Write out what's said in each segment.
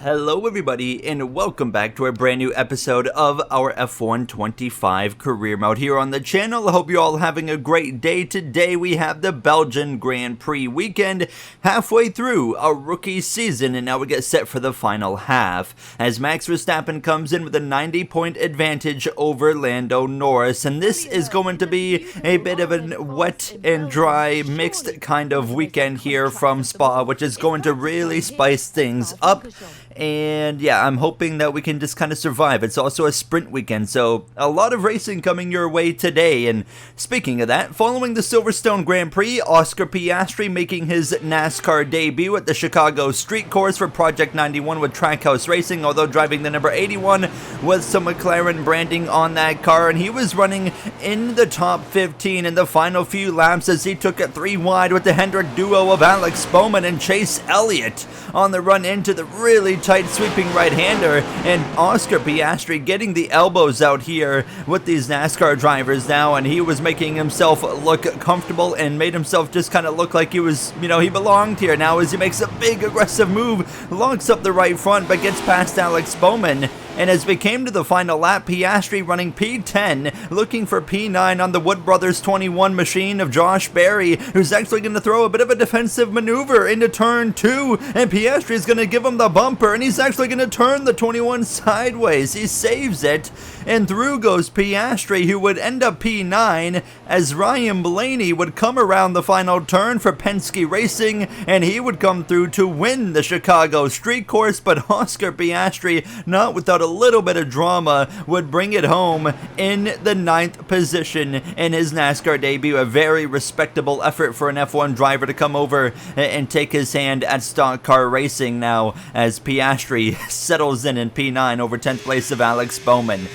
Hello everybody and welcome back to a brand new episode of our F1 25 career mode here on the channel. I hope you're all having a great day. Today we have the Belgian Grand Prix weekend, halfway through our rookie season, and now we get set for the final half as Max Verstappen comes in with a 90-point advantage over Lando Norris, and this is going to be a bit of a wet and dry mixed kind of weekend here from Spa, which is going to really spice things up. And yeah, I'm hoping that we can just kind of survive. It's also a sprint weekend, so a lot of racing coming your way today. And speaking of that, following the Silverstone Grand Prix, Oscar Piastri making his NASCAR debut at the Chicago Street Course for Project 91 with Trackhouse Racing, although driving the number 81 with some McLaren branding on that car. And he was running in the top 15 in the final few laps as he took it 3 wide with the Hendrick duo of Alex Bowman and Chase Elliott on the run into the really tight sweeping right-hander, and Oscar Piastri getting the elbows out here with these NASCAR drivers now, and he was making himself look comfortable and made himself just kind of look like he was, he belonged here now as he makes a big aggressive move, locks up the right front but gets past Alex Bowman. And as we came to the final lap, Piastri running P10, looking for P9 on the Wood Brothers 21 machine of Josh Berry, who's actually going to throw a bit of a defensive maneuver into turn 2, and Piastri is going to give him the bumper, and he's actually going to turn the 21 sideways. He saves it, and through goes Piastri, who would end up P9, as Ryan Blaney would come around the final turn for Penske Racing, and he would come through to win the Chicago Street Course, but Oscar Piastri, not without a little bit of drama, would bring it home in the 9th position in his NASCAR debut. A very respectable effort for an F1 driver to come over and take his hand at stock car racing now, as Piastri settles in P9 over 10th place of Alex Bowman.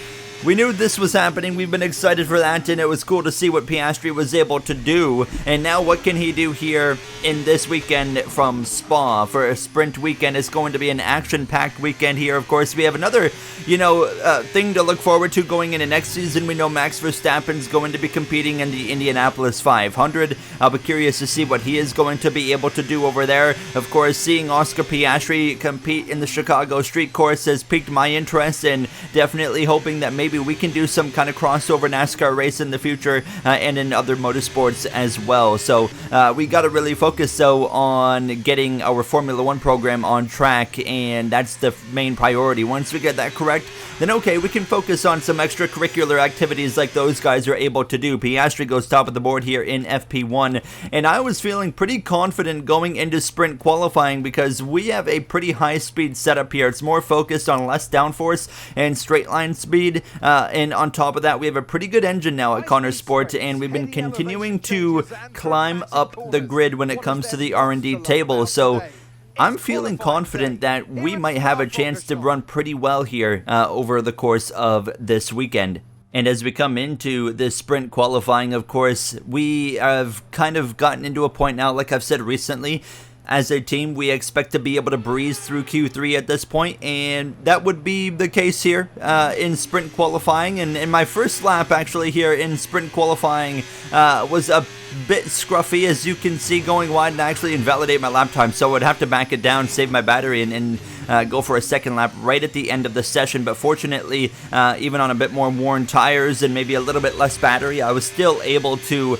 We knew this was happening, we've been excited for that, and it was cool to see what Piastri was able to do. And now what can he do here in this weekend from Spa? For a sprint weekend, it's going to be an action-packed weekend here. Of course, we have another, thing to look forward to going into next season. We know Max Verstappen's going to be competing in the Indianapolis 500. I'll be curious to see what he is going to be able to do over there. Of course, seeing Oscar Piastri compete in the Chicago Street Course has piqued my interest, and definitely hoping that maybe we can do some kind of crossover NASCAR race in the future and in other motorsports as well. So we got to really focus though on getting our Formula 1 program on track, and that's the main priority. Once we get that correct, then okay, we can focus on some extracurricular activities like those guys are able to do. Piastri goes top of the board here in FP1, and I was feeling pretty confident going into sprint qualifying because we have a pretty high speed setup here. It's more focused on less downforce and straight line speed. And on top of that, we have a pretty good engine now at Connor Sport, and we've been continuing to climb up the grid when it comes to the R&D table. So I'm feeling confident that we might have a chance to run pretty well here over the course of this weekend. And as we come into this sprint qualifying, of course, we have kind of gotten into a point now, like I've said recently, as a team, we expect to be able to breeze through Q3 at this point, and that would be the case here in sprint qualifying. And in my first lap, actually, here in sprint qualifying was a bit scruffy, as you can see, going wide and actually invalidate my lap time, so I would have to back it down, save my battery, and go for a second lap right at the end of the session. But fortunately, even on a bit more worn tires and maybe a little bit less battery, I was still able to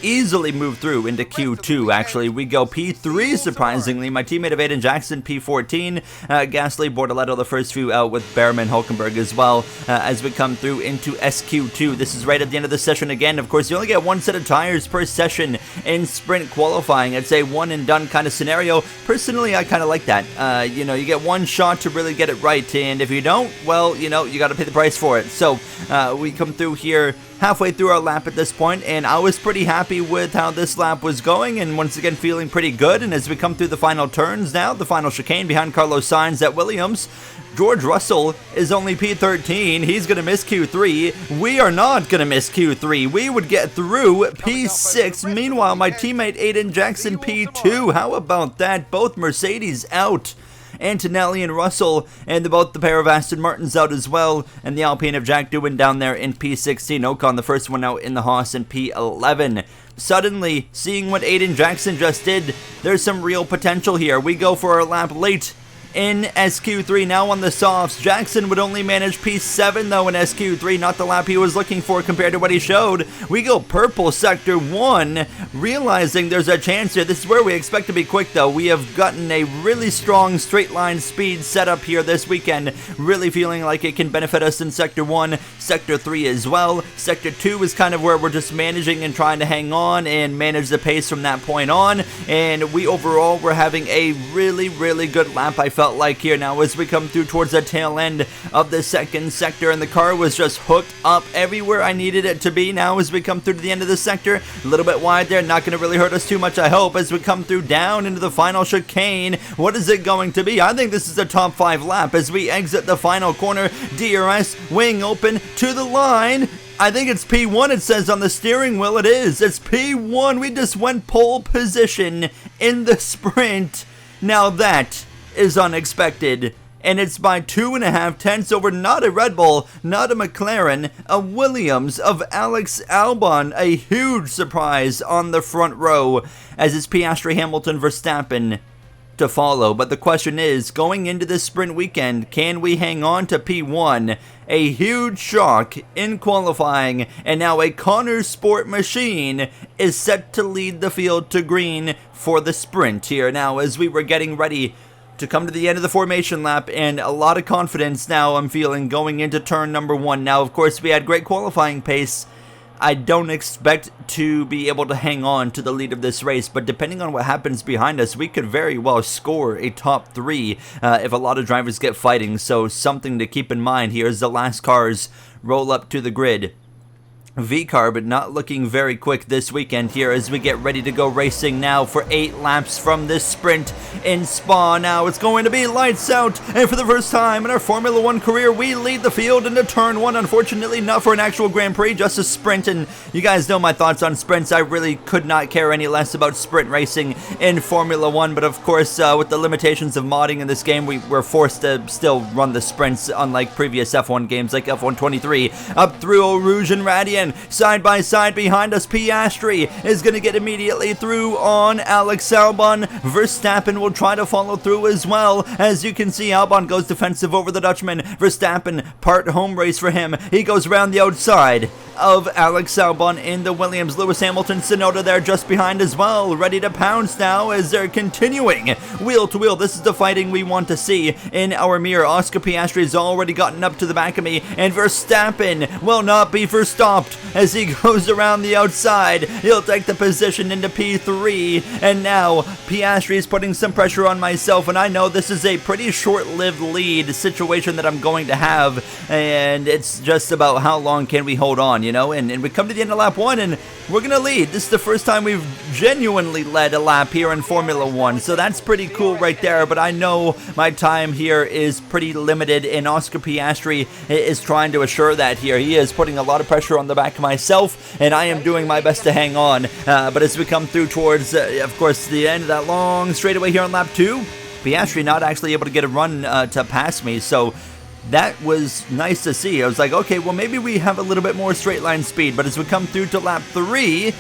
easily move through into Q2. Actually, we go P3, surprisingly. My teammate of Aiden Jackson, P14. Gasly, Bortoletto, the first few out with Behrman, Hulkenberg as well, as we come through into SQ2. This is right at the end of the session again. Of course, you only get one set of tires per session in sprint qualifying. It's a one and done kind of scenario. Personally, I kind of like that. You get one shot to really get it right, and if you don't, well, you got to pay the price for it. So we come through here halfway through our lap at this point, and I was pretty happy with how this lap was going, and once again feeling pretty good. And as we come through the final turns now, the final chicane behind Carlos Sainz at Williams, George Russell is only P13. He's going to miss Q3. We are not going to miss Q3. We would get through P6. Meanwhile, my teammate Aiden Jackson, P2. How about that? Both Mercedes out. Antonelli and Russell, and both the pair of Aston Martins out as well, and the Alpine of Jack Doohan down there in P16. Ocon, the first one out in the Haas, in P11. Suddenly, seeing what Aiden Jackson just did, there's some real potential here. We go for our lap late in SQ3. Now on the softs, Jackson would only manage P7 though in SQ3, not the lap he was looking for compared to what he showed. We go purple sector 1, realizing there's a chance here. This is where we expect to be quick though. We have gotten a really strong straight line speed setup here this weekend, really feeling like it can benefit us in sector 1, sector 3 as well. Sector 2 is kind of where we're just managing and trying to hang on and manage the pace from that point on, and we overall were having a really good lap, I felt like, here. Now as we come through towards the tail end of the second sector, and the car was just hooked up everywhere I needed it to be. Now as we come through to the end of the sector, a little bit wide there, not going to really hurt us too much, I hope, as we come through down into the final chicane. What is it going to be? I think this is a top 5 lap as we exit the final corner. DRS, wing open to the line. I think it's P1 it says on the steering wheel. It is. It's P1. We just went pole position in the sprint. Now that is unexpected. And it's by 2.5 tenths over not a Red Bull, not a McLaren, a Williams of Alex Albon. A huge surprise on the front row as it's Piastri, Hamilton, Verstappen to follow. But the question is, going into this sprint weekend, can we hang on to P1? A huge shock in qualifying, and now a Connor Sport machine is set to lead the field to green for the sprint here. Now as we were getting ready to come to the end of the formation lap, and a lot of confidence now I'm feeling going into turn number 1. Now of course we had great qualifying pace. I don't expect to be able to hang on to the lead of this race, but depending on what happens behind us, we could very well score a top 3 if a lot of drivers get fighting. So something to keep in mind here as the last cars roll up to the grid. V-car, but not looking very quick this weekend here as we get ready to go racing now for 8 laps from this sprint in Spa. Now it's going to be lights out, and for the first time in our Formula 1 career, we lead the field into turn 1. Unfortunately, not for an actual Grand Prix, just a sprint, and you guys know my thoughts on sprints. I really could not care any less about sprint racing in Formula 1, but of course, with the limitations of modding in this game, we were forced to still run the sprints, unlike previous F1 games like F1 23. Up through Eau Rouge and Radian, side by side behind us, Piastri is going to get immediately through on Alex Albon. Verstappen will try to follow through as well. As you can see, Albon goes defensive over the Dutchman. Verstappen, part home race for him. He goes around the outside of Alex Albon in the Williams. Lewis Hamilton, Tsunoda there just behind as well, ready to pounce now as they're continuing wheel to wheel. This is the fighting we want to see in our mirror. Oscar Piastri has already gotten up to the back of me, and Verstappen will not be stopped as he goes around the outside. He'll take the position into P3, and now Piastri is putting some pressure on myself, and I know this is a pretty short-lived lead situation that I'm going to have, and it's just about how long can we hold on, you know, and we come to the end of lap 1 and we're gonna lead. This is the first time we've genuinely led a lap here in Formula 1, so that's pretty cool right there. But I know my time here is pretty limited, and Oscar Piastri is trying to assure that here. He is putting a lot of pressure on the back of myself, and I am doing my best to hang on. But as we come through towards, of course, the end of that long straightaway here on lap 2, Piastri not actually able to get a run to pass me, so that was nice to see. I was like, okay, well, maybe we have a little bit more straight line speed. But as we come through to lap 3,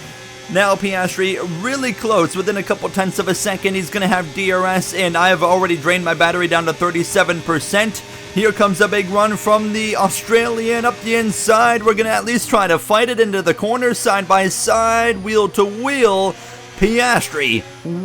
now Piastri really close, within a couple tenths of a second. He's going to have DRS, and I have already drained my battery down to 37%. Here comes a big run from the Australian up the inside. We're going to at least try to fight it into the corner, side by side, wheel to wheel. Piastri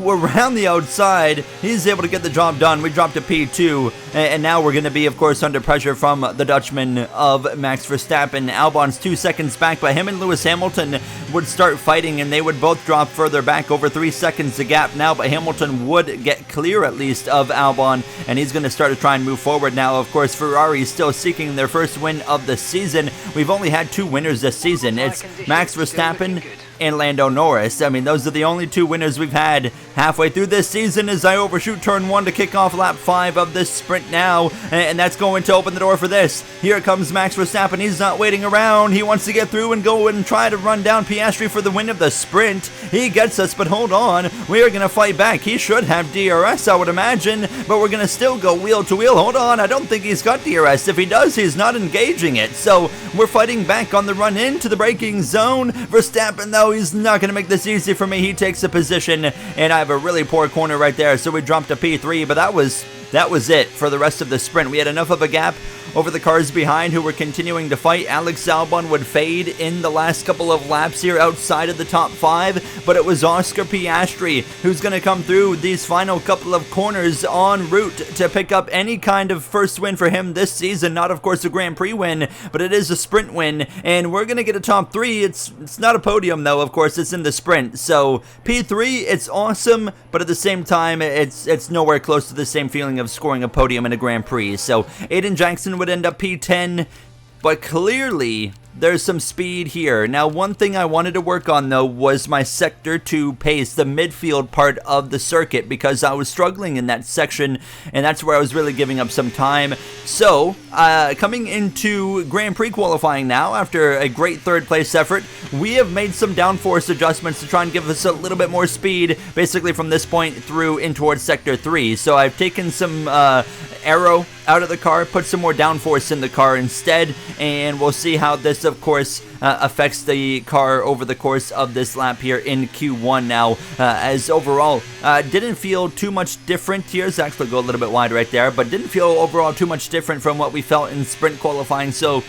around the outside, he's able to get the job done. We dropped to P2, and now we're going to be, of course, under pressure from the Dutchman of Max Verstappen. Albon's 2 seconds back, but him and Lewis Hamilton would start fighting, and they would both drop further back, over 3 seconds the gap now, but Hamilton would get clear at least of Albon, and he's going to start to try and move forward now. Of course, Ferrari still seeking their first win of the season. We've only had 2 winners this season. It's Max Verstappen and Lando Norris. I mean, those are the only 2 winners we've had halfway through this season as I overshoot turn 1 to kick off lap 5 of this sprint now, and that's going to open the door for this. Here comes Max Verstappen. He's not waiting around. He wants to get through and go and try to run down Piastri for the win of the sprint. He gets us, but hold on. We are going to fight back. He should have DRS, I would imagine, but we're going to still go wheel to wheel. Hold on. I don't think he's got DRS. If he does, he's not engaging it. So we're fighting back on the run into the braking zone. Verstappen, though, he's not going to make this easy for me. He takes a position, and I have a really poor corner right there, so we dropped to P3, but that was that was it for the rest of the sprint. We had enough of a gap over the cars behind who were continuing to fight. Alex Albon would fade in the last couple of laps here outside of the top 5, but it was Oscar Piastri who's going to come through these final couple of corners en route to pick up any kind of first win for him this season. Not, of course, a Grand Prix win, but it is a sprint win, and we're going to get a top 3. It's not a podium, though, of course. It's in the sprint, so P3, it's awesome, but at the same time, it's nowhere close to the same feeling of scoring a podium in a Grand Prix. So Aiden Jackson would end up P10, but clearly there's some speed here. Now, one thing I wanted to work on, though, was my Sector 2 pace, the midfield part of the circuit, because I was struggling in that section, and that's where I was really giving up some time. So, coming into Grand Prix qualifying now, after a great third-place effort, we have made some downforce adjustments to try and give us a little bit more speed, basically from this point through in towards Sector 3. So I've taken some aero out of the car, put some more downforce in the car instead, and we'll see how this, of course, affects the car over the course of this lap here in Q1 now, as overall, didn't feel too much different here. Let's actually go a little bit wide right there, but didn't feel overall too much different from what we felt in sprint qualifying, so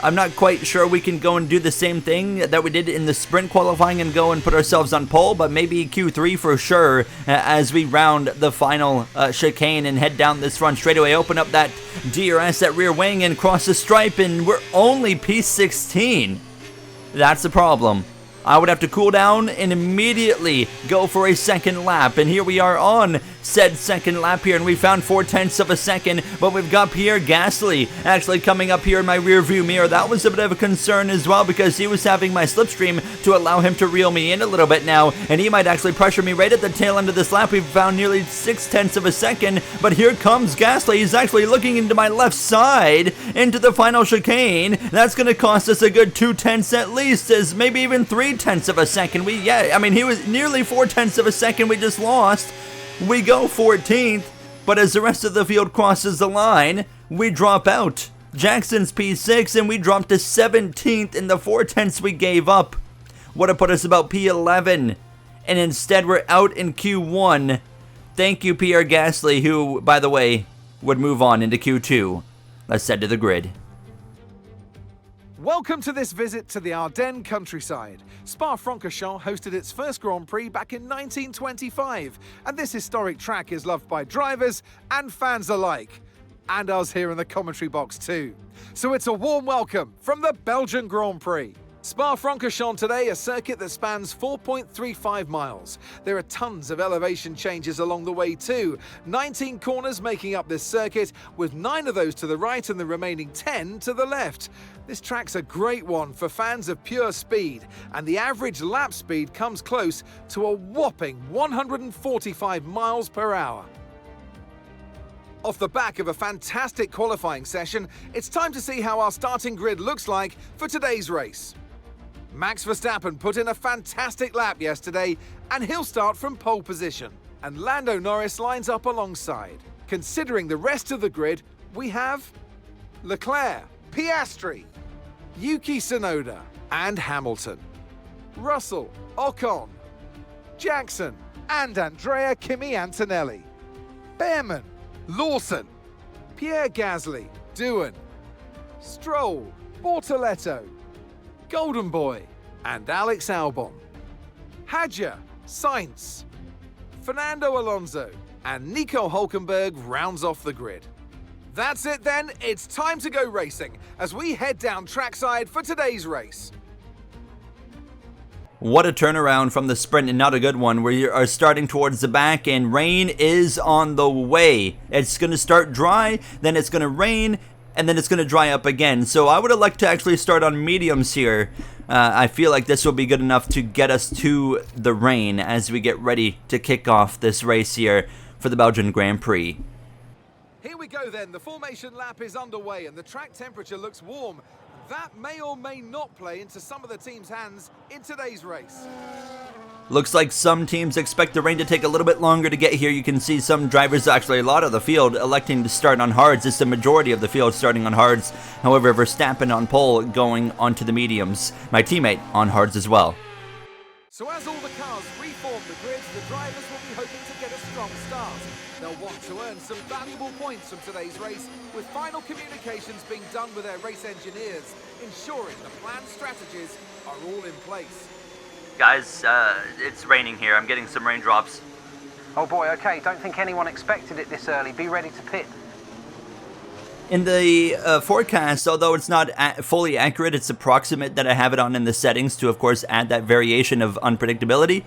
I'm not quite sure we can go and do the same thing that we did in the sprint qualifying and go and put ourselves on pole, but maybe Q3 for sure as we round the final chicane and head down this front straightaway, open up that DRS, that rear wing, and cross the stripe, and we're only P16. That's the problem. I would have to cool down and immediately go for a second lap, and here we are on said second lap here, and we found 0.4 of a second, but we've got Pierre Gasly actually coming up here in my rear view mirror. That was a bit of a concern as well, because he was having my slipstream to allow him to reel me in a little bit now, and he might actually pressure me right at the tail end of this lap. We've found nearly 0.6 of a second, but here comes Gasly. He's actually looking into my left side into the final chicane. That's going to cost us a good 0.2 at least, as maybe even 0.3 of a second. He was nearly 0.4 of a second we just lost. We go 14th, but as the rest of the field crosses the line, we drop out. Jackson's P6, and we drop to 17th in the 0.4 we gave up. Would have put us about P11, and instead we're out in Q1. Thank you, Pierre Gasly, who, by the way, would move on into Q2. Let's head to the grid. Welcome to this visit to the Ardennes countryside. Spa-Francorchamps hosted its first Grand Prix back in 1925, and this historic track is loved by drivers and fans alike, and us here in the commentary box too. So it's a warm welcome from the Belgian Grand Prix. Spa-Francorchamps today, a circuit that spans 4.35 miles. There are tons of elevation changes along the way too. 19 corners making up this circuit, with 9 of those to the right and the remaining 10 to the left. This track's a great one for fans of pure speed, and the average lap speed comes close to a whopping 145 miles per hour. Off the back of a fantastic qualifying session, it's time to see how our starting grid looks like for today's race. Max Verstappen put in a fantastic lap yesterday, and he'll start from pole position. And Lando Norris lines up alongside. Considering the rest of the grid, we have Leclerc, Piastri, Yuki Tsunoda, and Hamilton, Russell, Ocon, Jackson, and Andrea Kimi Antonelli, Behrman, Lawson, Pierre Gasly, Doohan, Stroll, Bortoletto, Golden Boy, and Alex Albon, Hadjar, Sainz, Fernando Alonso, and Nico Hülkenberg rounds off the grid. That's it then, it's time to go racing as we head down trackside for today's race. What a turnaround from the sprint, and not a good one. We are starting towards the back, and rain is on the way. It's going to start dry, then it's going to rain, and then it's going to dry up again. So I would have liked to actually start on mediums here. I feel like this will be good enough to get us to the rain as we get ready to kick off this race here for the Belgian Grand Prix. Here we go then, the formation lap is underway and the track temperature looks warm. That may or may not play into some of the team's hands in today's race. Looks like some teams expect the rain to take a little bit longer to get here. You can see some drivers, actually a lot of the field, electing to start on hards. It's the majority of the field starting on hards. However, Verstappen on pole going onto the mediums. My teammate on hards as well. So as all the cars reform the grids, the drivers will be hoping to get a strong start. They'll want to earn some valuable points from today's race, with final communications being done with their race engineers, ensuring the planned strategies are all in place. Guys, it's raining here. I'm getting some raindrops. Oh boy, okay. Don't think anyone expected it this early. Be ready to pit. In the forecast, although it's not fully accurate, it's approximate that I have it on in the settings to, of course, add that variation of unpredictability.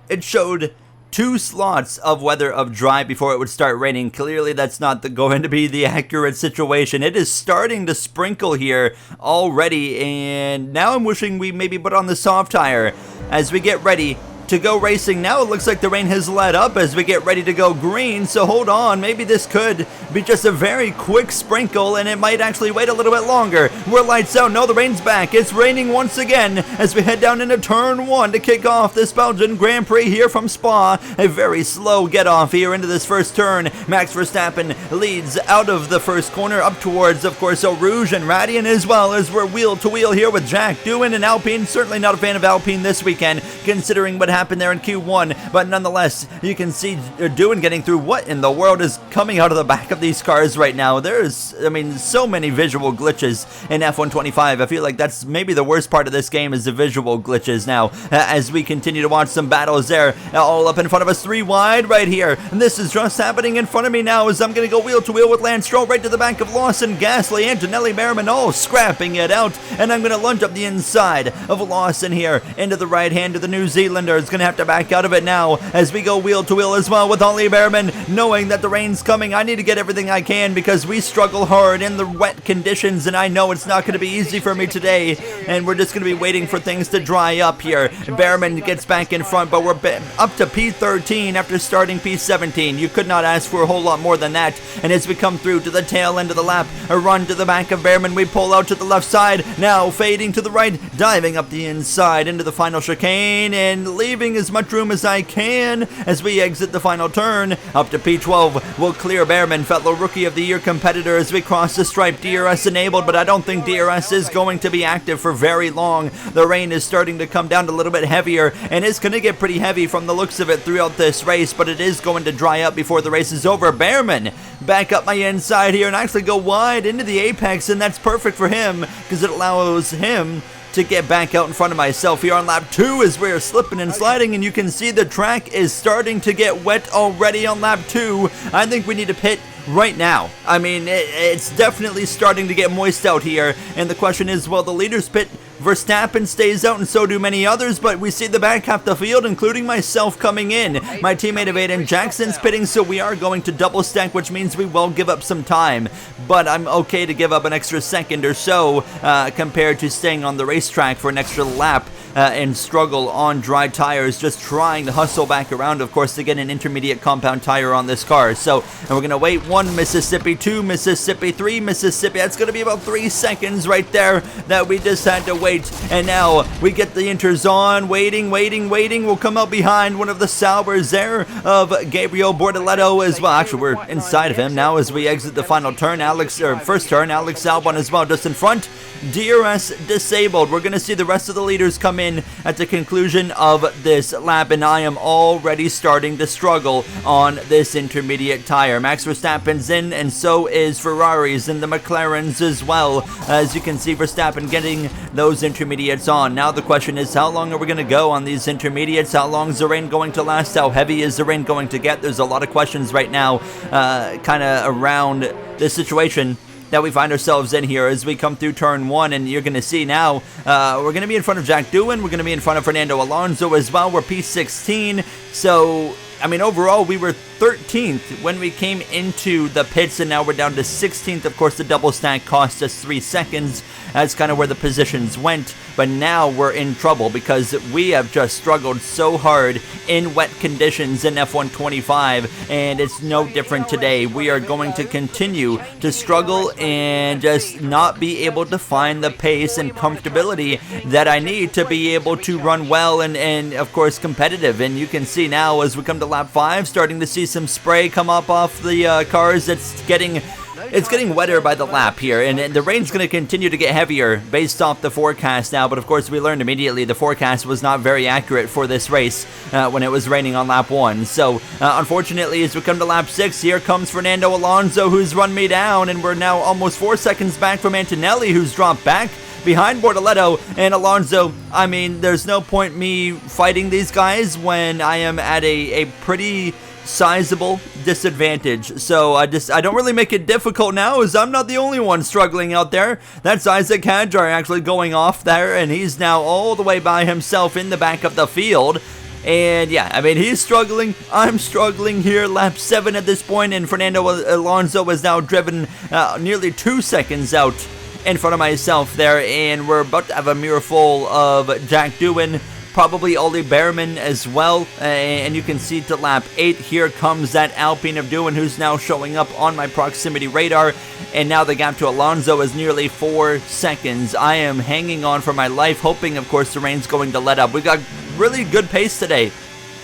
It showed 2 slots of weather of dry before it would start raining. Clearly, that's not going to be the accurate situation. It is starting to sprinkle here already, and now I'm wishing we maybe put on the soft tire as we get ready to go racing. Now it looks like the rain has let up as we get ready to go green, so hold on, maybe this could be just a very quick sprinkle and it might actually wait a little bit longer. We're lights out. No, the rain's back. It's raining once again as we head down into turn 1 to kick off this Belgian Grand Prix here from Spa. A very slow get off here into this first turn. Max Verstappen leads out of the first corner up towards, of course, Eau Rouge and Radian, as well as we're wheel to wheel here with Jack Doohan and Alpine. Certainly not a fan of Alpine this weekend, considering what happened there in Q1, but nonetheless, you can see Doohan getting through. What in the world is coming out of the back of these cars right now? There's, I mean, so many visual glitches in F125. I feel like that's maybe the worst part of this game is the visual glitches now, as we continue to watch some battles there, all up in front of us, 3 wide right here, and this is just happening in front of me now as I'm going to go wheel to wheel with Lance Stroll right to the back of Lawson, Gasly, Antonelli, Merriman, all scrapping it out, and I'm going to lunge up the inside of Lawson here into the right hand of the New Zealander. Is going to have to back out of it now as we go wheel to wheel as well with Ollie Behrman, knowing that the rain's coming. I need to get everything I can because we struggle hard in the wet conditions, and I know it's not going to be easy for me today, and we're just going to be waiting for things to dry up here. Behrman gets back in front, but we're up to P13 after starting P17. You could not ask for a whole lot more than that, and as we come through to the tail end of the lap, a run to the back of Behrman, we pull out to the left side, now fading to the right, diving up the inside into the final chicane, and leaving as much room as I can as we exit the final turn. Up to P12 will clear Behrman, fellow Rookie of the Year competitor, as we cross the stripe. DRS enabled, but I don't think DRS is going to be active for very long. The rain is starting to come down a little bit heavier, and it's going to get pretty heavy from the looks of it throughout this race, but it is going to dry up before the race is over. Behrman back up my inside here and actually go wide into the apex, and that's perfect for him because it allows him to get back out in front of myself here on lap 2 as we're slipping and sliding, and you can see the track is starting to get wet already on lap 2. I think we need to pit right now. I mean, it's definitely starting to get moist out here, and the question is, well, the leaders pit. Verstappen stays out and so do many others, but we see the back half of the field, including myself, coming in. My teammate of Aiden Jackson's pitting, so we are going to double stack, which means we will give up some time, but I'm okay to give up an extra second or so compared to staying on the racetrack for an extra lap and struggle on dry tires, just trying to hustle back around, of course, to get an intermediate compound tire on this car. So, and we're going to wait 1 Mississippi, 2 Mississippi, 3 Mississippi. That's going to be about 3 seconds right there that we just had to wait. And now we get the inters on, waiting. We'll come out behind one of the Saubers there of Gabriel Bortoletto as well. Actually, we're inside of him now as we exit the final turn. First turn, Alex Albon as well, just in front. DRS disabled. We're going to see the rest of the leaders come in at the conclusion of this lap, and I am already starting to struggle on this intermediate tire. Max Verstappen's in, and so is Ferrari's and the McLarens as well. As you can see, Verstappen getting those intermediates on. Now the question is, how long are we going to go on these intermediates? How long is the rain going to last? How heavy is the rain going to get? There's a lot of questions right now kind of around this situation that we find ourselves in here as we come through turn 1, and you're going to see now we're going to be in front of Jack Doohan, we're going to be in front of Fernando Alonso as well. We're P16, so I mean, overall we were 13th when we came into the pits, and now we're down to 16th. Of course, the double stack cost us 3 seconds. That's kind of where the positions went, but now we're in trouble because we have just struggled so hard in wet conditions in F125, and it's no different today. We are going to continue to struggle and just not be able to find the pace and comfortability that I need to be able to run well and of course competitive. And you can see now as we come to lap 5, starting to see some spray come up off the cars. That's getting it's getting wetter by the lap here, and the rain's going to continue to get heavier based off the forecast now, but of course we learned immediately the forecast was not very accurate for this race when it was raining on lap 1. So unfortunately, as we come to lap 6, here comes Fernando Alonso, who's run me down, and we're now almost 4 seconds back from Antonelli, who's dropped back behind Bortoleto and Alonso. I mean, there's no point me fighting these guys when I am at a pretty sizable disadvantage. So I don't really make it difficult now, as I'm not the only one struggling out there. That's Isaac Hadjar actually going off there, and he's now all the way by himself in the back of the field. And yeah, I mean, he's struggling, I'm struggling here, lap 7 at this point, and Fernando Alonso has now driven nearly 2 seconds out in front of myself there, and we're about to have a mirror full of Jack Doohan, probably Ollie Behrman as well, and you can see to lap 8, here comes that Alpine of Doohan, who's now showing up on my proximity radar, and now the gap to Alonso is nearly 4 seconds. I am hanging on for my life, hoping, of course, the rain's going to let up. We got really good pace today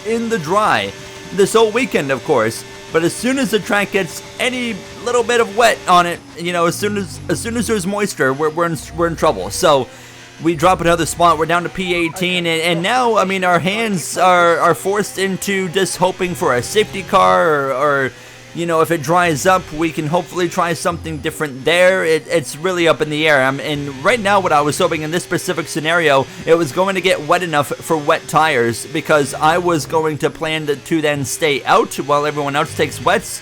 in the dry, this whole weekend, of course. But as soon as the track gets any little bit of wet on it, you know, as soon as there's moisture, we're in trouble. So we drop another spot. We're down to P18, and now, I mean, our hands are forced into just hoping for a safety car, or you know, if it dries up, we can hopefully try something different there. It's really up in the air. And right now, what I was hoping in this specific scenario, it was going to get wet enough for wet tires, because I was going to plan to then stay out while everyone else takes wets.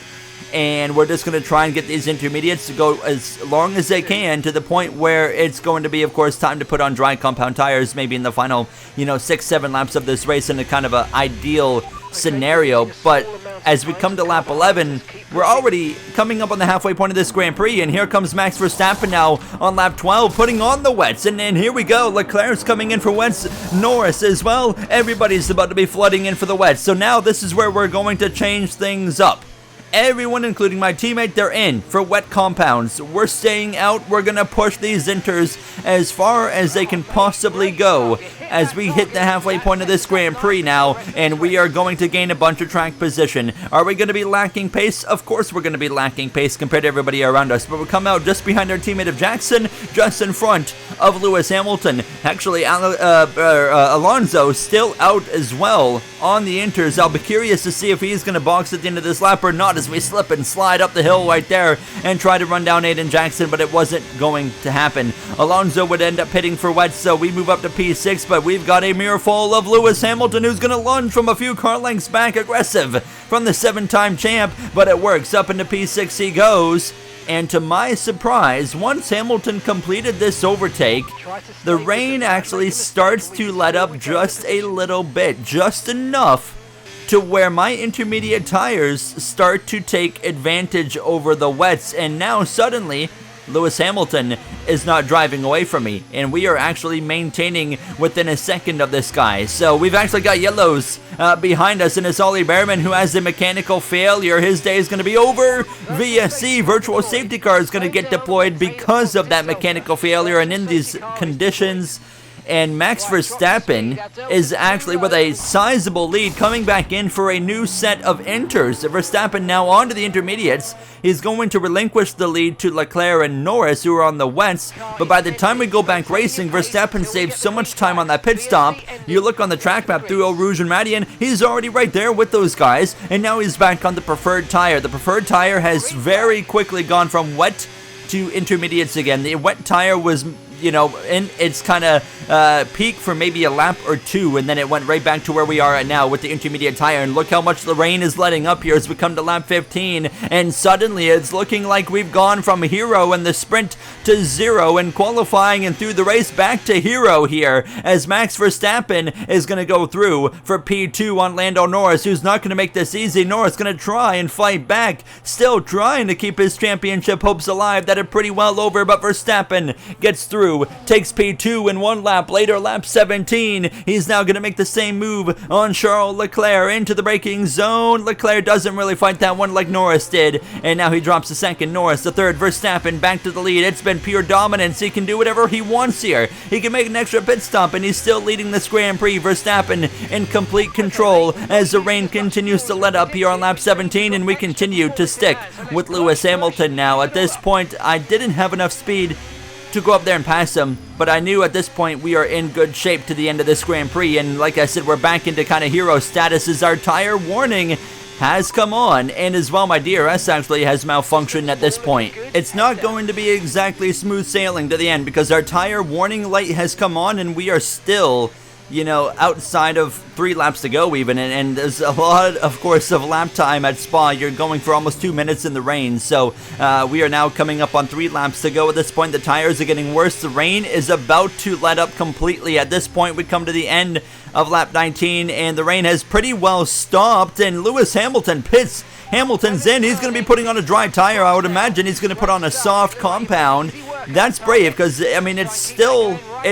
And we're just going to try and get these intermediates to go as long as they can, to the point where it's going to be, of course, time to put on dry compound tires, maybe in the final, you know, 6-7 laps of this race, in a kind of an ideal scenario. But as we come to lap 11, we're already coming up on the halfway point of this Grand Prix, and here comes Max Verstappen now on lap 12, putting on the wets, and here we go. Leclerc's coming in for wets, Norris as well. Everybody's about to be flooding in for the wets. So now this is where we're going to change things up. Everyone, including my teammate, they're in for wet compounds. We're staying out. We're going to push these inters as far as they can possibly go as we hit the halfway point of this Grand Prix now, and we are going to gain a bunch of track position. Are we going to be lacking pace? Of course we're going to be lacking pace compared to everybody around us, but we'll come out just behind our teammate of Jackson, just in front of Lewis Hamilton. Actually, Alonso still out as well on the inters. I'll be curious to see if he's going to box at the end of this lap or not, as we slip and slide up the hill right there and try to run down Aiden Jackson, but it wasn't going to happen. Alonso would end up pitting for wets, so we move up to P6, but we've got a mirror full of Lewis Hamilton, who's going to lunge from a few car lengths back, aggressive from the 7-time champ, but it works. Up into P6 he goes. And to my surprise, once Hamilton completed this overtake, the rain actually starts to let up just a little bit, just enough to where my intermediate tires start to take advantage over the wets, and now suddenly Lewis Hamilton is not driving away from me, and we are actually maintaining within a second of this guy. So we've actually got yellows behind us, and it's Ollie Behrman who has the mechanical failure. His day is going to be over. VSC, virtual safety car, is going to get deployed because of that mechanical failure, and in these conditions. And Max Verstappen is actually with a sizable lead, coming back in for a new set of inters. Verstappen now onto the intermediates. He's going to relinquish the lead to Leclerc and Norris, who are on the wets. But by the time we go back racing, Verstappen saves so much time on that pit stop. You look on the track map through Eau Rouge and Radian, he's already right there with those guys. And now he's back on the preferred tire. The preferred tire has very quickly gone from wet to intermediates again. The wet tire was, you know, in its kind of peak for maybe a lap or two, and then it went right back to where we are at now with the intermediate tire. And look how much the rain is letting up here as we come to lap 15, and suddenly it's looking like we've gone from hero in the sprint to zero in qualifying, and through the race back to hero here, as Max Verstappen is going to go through for P2 on Lando Norris, who's not going to make this easy. Norris going to try and fight back, still trying to keep his championship hopes alive that are pretty well over, but Verstappen gets through through, takes P2 in 1 lap. Later, lap 17, he's now going to make the same move on Charles Leclerc into the braking zone. Leclerc doesn't really fight that one like Norris did, and now he drops the second. Norris, the third. Verstappen back to the lead. It's been pure dominance. He can do whatever he wants here. He can make an extra pit stop, and he's still leading this Grand Prix. Verstappen in complete control as the rain continues to let up here on lap 17, and we continue to stick with Lewis Hamilton now. At this point, I didn't have enough speed to go up there and pass him, but I knew at this point we are in good shape to the end of this Grand Prix, and like I said, we're back into kind of hero status as our tire warning has come on, and as well my DRS actually has malfunctioned at this point. It's not going to be exactly smooth sailing to the end because our tire warning light has come on and we are still, you know, outside of 3 laps to go even, and there's a lot, of course, of lap time at Spa. You're going for almost 2 minutes in the rain, so we are now coming up on 3 laps to go. At this point, the tires are getting worse. The rain is about to let up completely. At this point, we come to the end of lap 19, and the rain has pretty well stopped, and Lewis Hamilton pits. Hamilton's in. He's going to be putting on a dry tire. I would imagine he's going to put on a soft compound. That's brave because, I mean, it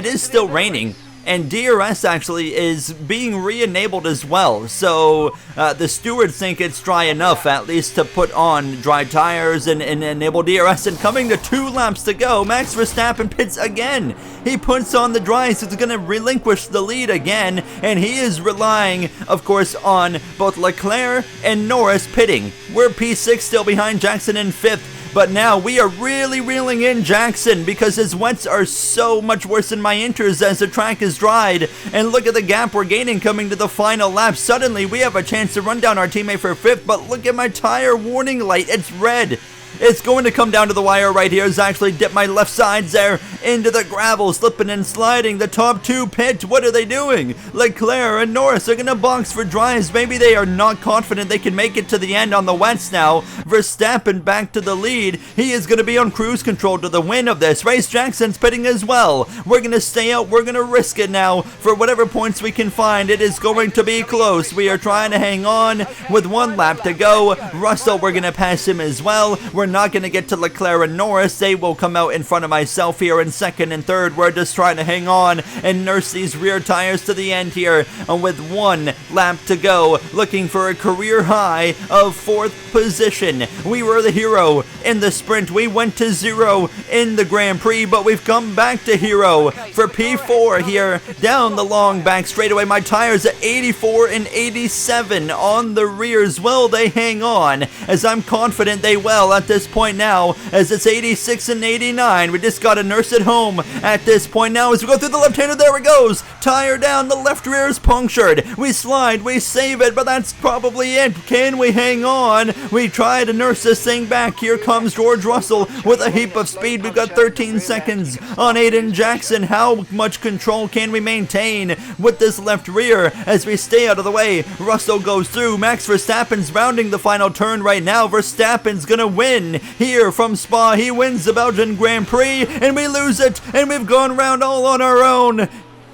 is still raining. And DRS actually is being re-enabled as well, so the stewards think it's dry enough at least to put on dry tires and enable DRS. And coming to 2 laps to go, Max Verstappen pits again. He puts on the dry, so he's going to relinquish the lead again, and he is relying, of course, on both Leclerc and Norris pitting. We're P6 still behind Jackson in 5th. But now we are really reeling in Jackson because his wets are so much worse than my inters as the track is dried. And look at the gap we're gaining coming to the final lap. Suddenly we have a chance to run down our teammate for 5th, but look at my tire warning light. It's red. It's going to come down to the wire right here as I actually dip my left sides there into the gravel, slipping and sliding. The top 2 pit. What are they doing? Leclerc and Norris are going to box for dries. Maybe they are not confident they can make it to the end on the wets now. Verstappen back to the lead. He is going to be on cruise control to the win of this race. Jackson's pitting as well. We're going to stay out. We're going to risk it now for whatever points we can find. It is going to be close. We are trying to hang on with 1 lap to go. Russell, we're going to pass him as well. We're not going to get to Leclerc and Norris. They will come out in front of myself here in 2nd and 3rd. We're just trying to hang on and nurse these rear tires to the end here with 1 lap to go, looking for a career high of 4th position. We were the hero in the sprint. We went to 0 in the Grand Prix, but we've come back to hero for P4 here down the long back straightaway. My tires at 84 and 87 on the rears. Will they hang on? As I'm confident they will at this point now, as it's 86 and 89. We just got to nurse it home at this point now as we go through the left-hander. There it goes. Tire down. The left rear is punctured. We slide. We save it, but that's probably it. Can we hang on? We try to nurse this thing back. Here comes George Russell with a heap of speed. We've got 13 seconds on Aiden Jackson. How much control can we maintain with this left rear as we stay out of the way? Russell goes through. Max Verstappen's rounding the final turn right now. Verstappen's gonna win here from Spa. He wins the Belgian Grand Prix, and we lose it, and we've gone round all on our own,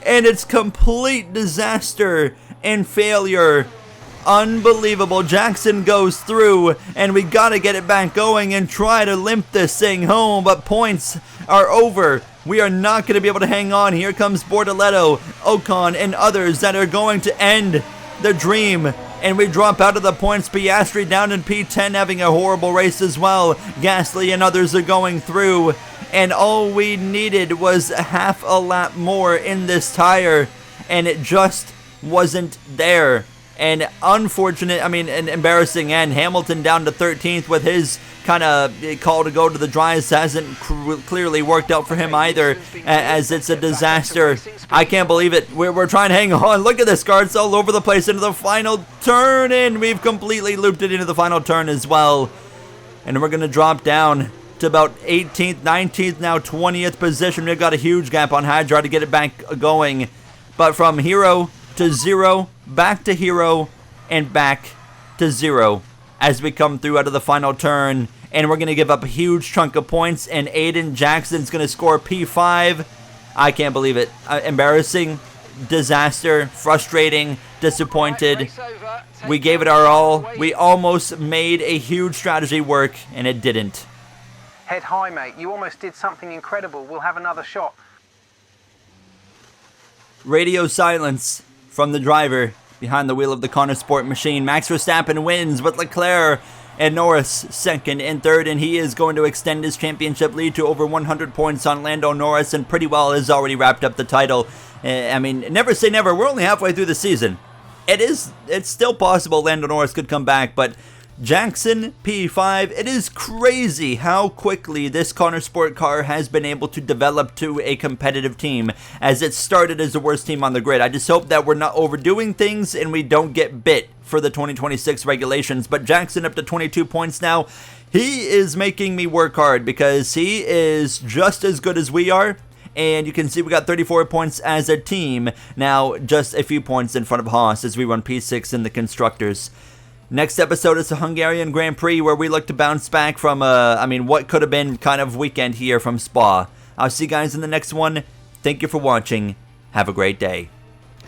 and it's complete disaster and failure. Unbelievable. Jackson goes through, and we gotta get it back going and try to limp this thing home, but points are over. We are not going to be able to hang on. Here comes Bortoletto, Ocon, and others that are going to end the dream. And we drop out of the points. Piastri down in P10 having a horrible race as well. Gasly and others are going through. And all we needed was half a lap more in this tire. And it just wasn't there. And unfortunate, I mean, an embarrassing end. Hamilton down to 13th with his kind of call to go to the dries hasn't clearly worked out for him either, as it's a disaster. I can't believe it. We're trying to hang on. Look at this, guards all over the place into the final turn, and we've completely looped it into the final turn as well. And we're going to drop down to about 18th, 19th, now 20th position. We've got a huge gap on Hadjar to get it back going. But from hero to 0, back to hero, and back to 0 as we come through out of the final turn. And we're going to give up a huge chunk of points, and Aiden Jackson's going to score P5. I can't believe it. Embarrassing, disaster, frustrating, disappointed. We gave it our all. We almost made a huge strategy work, and it didn't. Head high, mate. You almost did something incredible. We'll have another shot. Radio silence from the driver behind the wheel of the Connor Sport machine. Max Verstappen wins with Leclerc and Norris second and third, and he is going to extend his championship lead to over 100 points on Lando Norris, and pretty well has already wrapped up the title. I mean, never say never. We're only halfway through the season. It's still possible Lando Norris could come back, but Jackson P5, it is crazy how quickly this Connor Sport car has been able to develop to a competitive team, as it started as the worst team on the grid. I just hope that we're not overdoing things and we don't get bit for the 2026 regulations. But Jackson up to 22 points now. He is making me work hard because he is just as good as we are. And you can see we got 34 points as a team. Now just a few points in front of Haas as we run P6 in the Constructors. Next episode is the Hungarian Grand Prix, where we look to bounce back from, what could have been kind of weekend here from Spa. I'll see you guys in the next one. Thank you for watching. Have a great day.